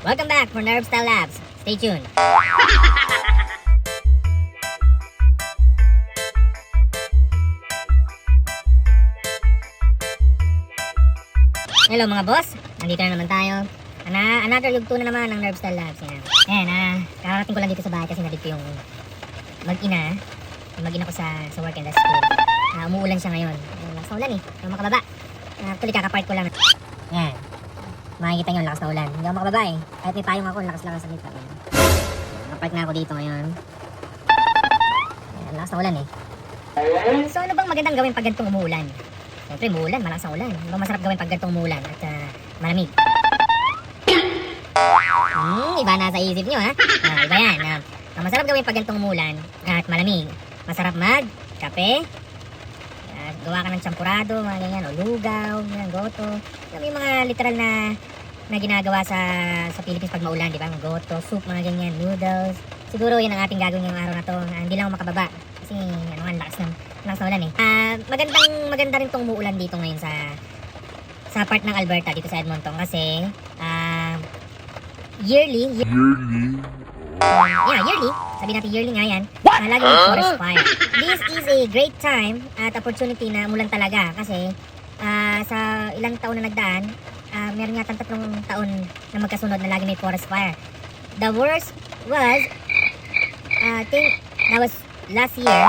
Welcome back for Nerve Style Labs. Stay tuned. Hello mga boss, nandito na naman tayo. Another yugto na naman ng Nerve Style Labs. Ayan, kakarating ko lang dito sa bahay kasi nandito yung mag-ina ko sa work and school. Umuulan siya ngayon. Lakas na ulan eh, hindi ako makababa. Actually kakapark ko lang. Ayan, makikita nyo lakas na ulan. Hindi ako makababa eh. Kahit may payong ako, lakas-lakas sa dito. Nakapark na ako dito ngayon. Ayan, lakas na ulan eh. So ano bang magandang gawin pag ganitong umuulan? Siyempre umuulan, malakas ang ulan. Ano masarap gawin pag ganitong umuulan at malamig? Iba na sa isip nyo ha? Iba yan. Ang masarap gawin pag ganitong umuulan at malamig. Masarap mag-kape. Gawa ka ng champurado, mga ganyan, o lugaw, ganyan, goto. Yung mga literal na ginagawa sa Philippines pag maulan, di ba? Goto, soup, mga ganyan, noodles. Siguro yan ang ating gagawin ngayong araw na to. Hindi lang ako makababa. Kasi ano nga, lakas na ulan eh. Maganda rin tong umuulan dito ngayon sa part ng Alberta, dito sa Edmonton. Kasi yearly. Sabi natin yearly nga yan. Lagi may forest fire. This is a great time at opportunity na umulan talaga. Kasi sa ilang taon na nagdaan, meron nga 3 taon na magkasunod na lagi may forest fire. The worst was, I think that was last year.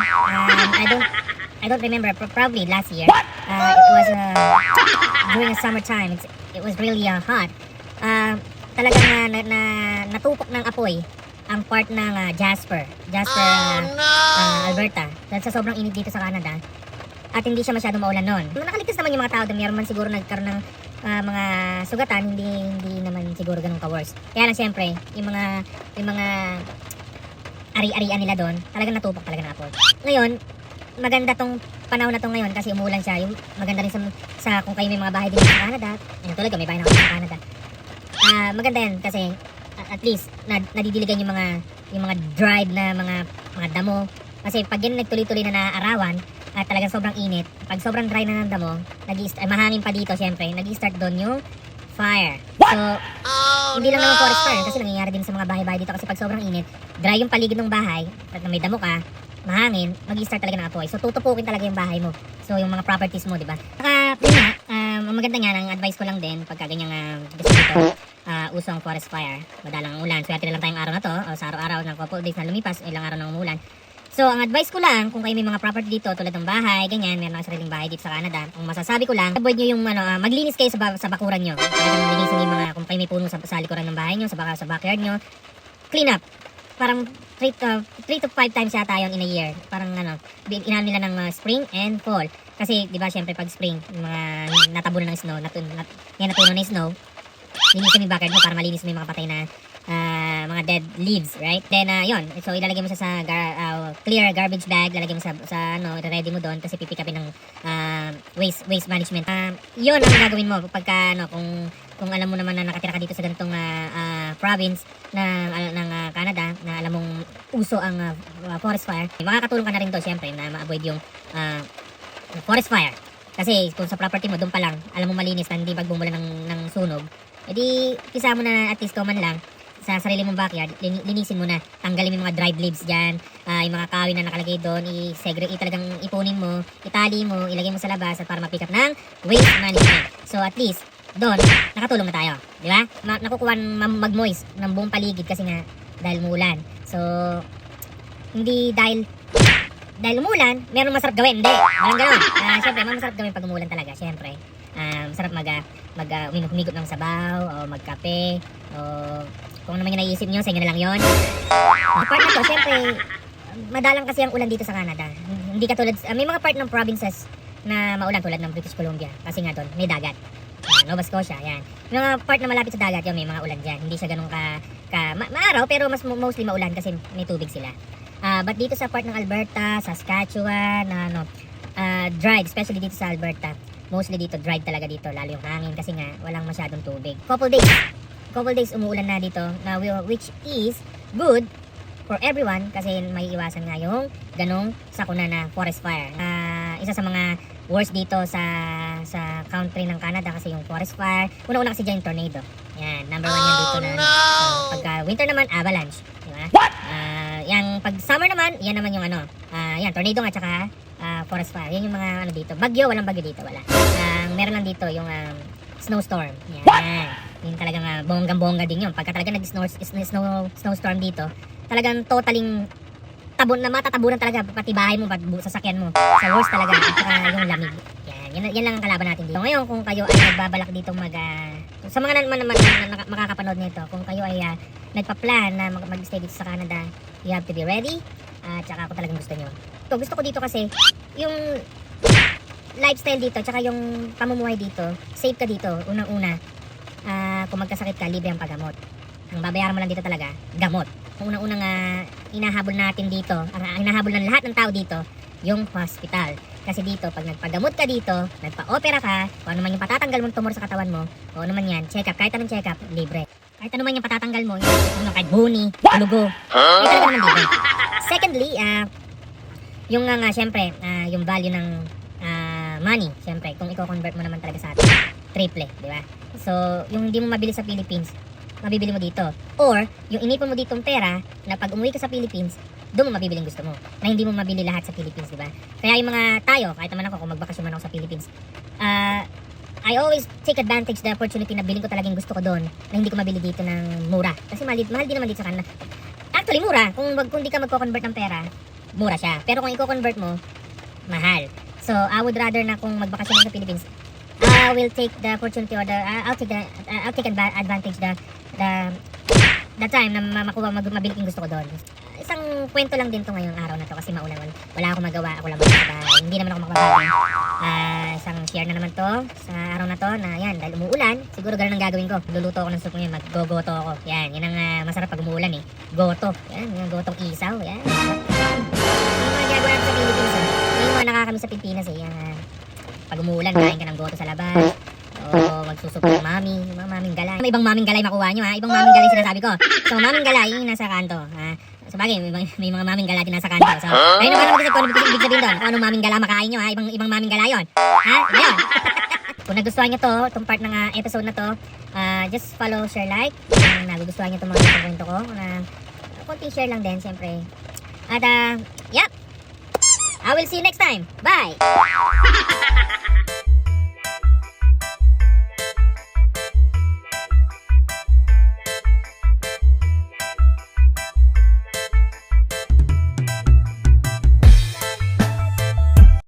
I don't remember, probably last year. It was during the summertime. It was really hot. Talagang natupok ng apoy ang part ng Jasper, Alberta. Dahil sa sobrang init dito sa Canada. At hindi siya masyadong maulan noon. Nakaligtas naman yung mga tao doon. Meron man siguro nagkaroon ng mga sugatan, hindi naman siguro ganun ka-worse. Kaya lang siyempre, yung mga ari-arian nila doon, talagang natupok talaga ng apoy. Ngayon, maganda tong panahon na to ngayon kasi umuulan siya. Yung maganda rin sa kung kayo may mga bahay din sa Canada. Ayun, tulad ko, may bahay na ako sa Canada. Maganda yan kasi at least nadidiligan yung mga dried na mga damo. Kasi pag yan nagtuloy-tuloy na naarawan at talagang sobrang init, pag sobrang dry na ng damo, mahangin pa dito syempre, nag-i-start doon yung fire. So, hindi lang naman forest fire kasi nangyayari din sa mga bahay-bahay dito kasi pag sobrang init, dry yung paligid ng bahay at may damo ka, mahangin, mag-i-start talaga ng apoy. So, tutupukin talaga yung bahay mo. So, yung mga properties mo, di ba? Saka, maganda nga, ang advice ko lang din, pagka ganyang gusto dito, uso ang forest fire, madalang ang ulan. Swerte na lang tayong araw na to, o sa araw-araw ng couple days na lumipas, ilang araw ng umulan. So, ang advice ko lang, kung kayo may mga property dito, tulad ng bahay, ganyan, meron ng sariling bahay dito sa Canada, ang masasabi ko lang, avoid nyo yung, maglinis kayo sa bakuran nyo. Talagang linisin yung mga, kung kayo may puno sa likuran ng bahay nyo, sa backyard nyo, clean up. Parang 3 to 5 times yata yun in a year. Parang inaano nila ng spring and fall. Kasi, di ba, syempre pag spring, mga natabunan ng snow, natuno ng snow, linisin yung backyard mo para malinis mo yung mga patay na mga dead leaves, right? Then, yun. So, ilalagay mo siya sa clear garbage bag, lalagay mo sa ready mo doon kasi pipick upin ng waste management. Yun ang gagawin mo pagka, kung alam mo naman na nakatira ka dito sa ganitong province ng Canada, na alam mong uso ang forest fire, makakatulong ka na rin doon, syempre, na ma-avoid yung forest fire. Kasi kung sa property mo, doon pa lang, alam mo malinis na hindi magbumula ng sunog, edi pisa mo na at least man lang sa sarili mong backyard, linisin mo na, tanggalin mo yung mga dried leaves dyan, yung mga kawin na nakalagay doon, talagang ipunin mo, itali mo, ilagay mo sa labas at para ma-pick up ng waste management. So at least, doon, nakatulong na tayo, di ba? Nakukuha mag-moist ng buong paligid kasi nga dahil umulan. So, hindi dahil umulan, meron masarap gawin, hindi, walang gano'n. Siyempre, masarap gawin pag umulan talaga, siyempre. Masarap humigop ng sabaw, o magkape, o kung naman yung naiisip nyo, sa inyo na lang yun. Part na to, siyempre, madalang kasi ang ulan dito sa Canada. Hindi katulad, may mga part ng provinces na maulan tulad ng British Columbia. Kasi nga doon, may dagat. Nova Scotia, yan. Yung mga part na malapit sa dagat, yun, may mga ulan dyan. Hindi siya ganun maaraw, pero mostly maulan kasi may tubig sila. But dito sa part ng Alberta, Saskatchewan, dried, especially dito sa Alberta, mostly dito, dried talaga dito, lalo yung hangin kasi nga walang masyadong tubig. Couple days umuulan na dito, which is good for everyone kasi may iwasan nga yung ganong sakuna na forest fire. Isa sa mga worst dito sa country ng Canada kasi yung forest fire. Una-una kasi dyan yung tornado. Yan, number 1 yan dito na winter naman, avalanche. Di ba? Yang pag summer naman, yan naman yung yan, tornado nga, tsaka forest fire. Yan yung mga dito. Bagyo, walang bagyo dito, wala. Meron lang dito yung snowstorm. Yan. Yung talagang bonggang-bongga din yun. Pagka talaga snowstorm dito, talagang totaling matatabunan talaga pati bahay mo, sasakyan mo. Sa worst talaga, at saka yung lamig. Yan lang ang kalaban natin dito. Ngayon, kung kayo ay nagbabalak ditong sa mga makakapanood nito, kung kayo ay nagpa-plan na mag-stay dito sa Canada, you have to be ready. Tsaka kung talagang gusto nyo. Gusto ko dito kasi, yung lifestyle dito, tsaka yung pamumuhay dito, safe ka dito, unang-una. Kung magkasakit ka, libre ang paggamot. Ang babayaran mo lang dito talaga, gamot. Kung unang-unang hinahabol natin dito, ang hinahabol ng lahat ng tao dito, yung hospital. Kasi dito, pag nagpagamot ka dito, nagpa-opera ka, kung ano man yung patatanggal mong tumor sa katawan mo, o ano man yan, check up, kahit anong check up, libre. Kahit ano man yung patatanggal mo, kahit buni, tulugo, talaga naman libre. Secondly, yung syempre, yung value ng money, syempre, kung i-convert mo naman talaga sa atin, triple, di ba? So, yung hindi mo mabili sa Philippines, mabibili mo dito. Or, yung inipon mo ditong pera, na pag umuwi ka sa Philippines, doon mo mabibili yung gusto mo. Na hindi mo mabili lahat sa Philippines, di ba? Kaya yung mga tayo, kahit naman ako, kung magbakasyon man ako sa Philippines, I always take advantage the opportunity na bilhin ko talagang gusto ko doon, na hindi ko mabili dito ng mura. Kasi mahal din naman dito sa kanila. Actually, mura. Kung di ka magko-convert ng pera, mura siya. Pero kung i-convert mo, mahal. So, I would rather na kung magbakasyon sa Philippines, I will take the opportunity or I'll take advantage the time na mabili yung gusto ko doon. Isang kwento lang din to ngayong araw na to kasi maulan. Wala akong magawa, ako lang magbabahay. Hindi naman ako makapagbahay. Isang share na naman to sa araw na to na yan, dahil umuulan, siguro ganun ang gagawin ko. Luluto ako ng soup ngayon, mag-gogoto ako. Yan ang masarap pag umuulan eh. Goto. Yan, yung gotong isaw. Yan. Yung mga gagawin natin sa Pilipinas eh. Yung mga nakakami sa Pilipinas eh. Pag umuulan, kain ka ng goto sa labas. O magsusup ng mami, yung mga maming galay. May ibang maming galay makuha nyo ha. Ibang maming galay sinasabi ko. So maming galay yung nasa kanto. So bagay, may mga maming gala din nasa kanto. So ayun naman ako kasi kung ano ibig sabihin doon. Kung anong maming gala makain nyo ha. Ibang maming gala yun. Ha? Ayun. Kung nagustuhan nyo to, itong part ng episode na to, just follow, share, like. Kung nagugustuhan nyo itong mga kwento ko, konting share lang din, siyempre. At yep. I will see you next time. Bye!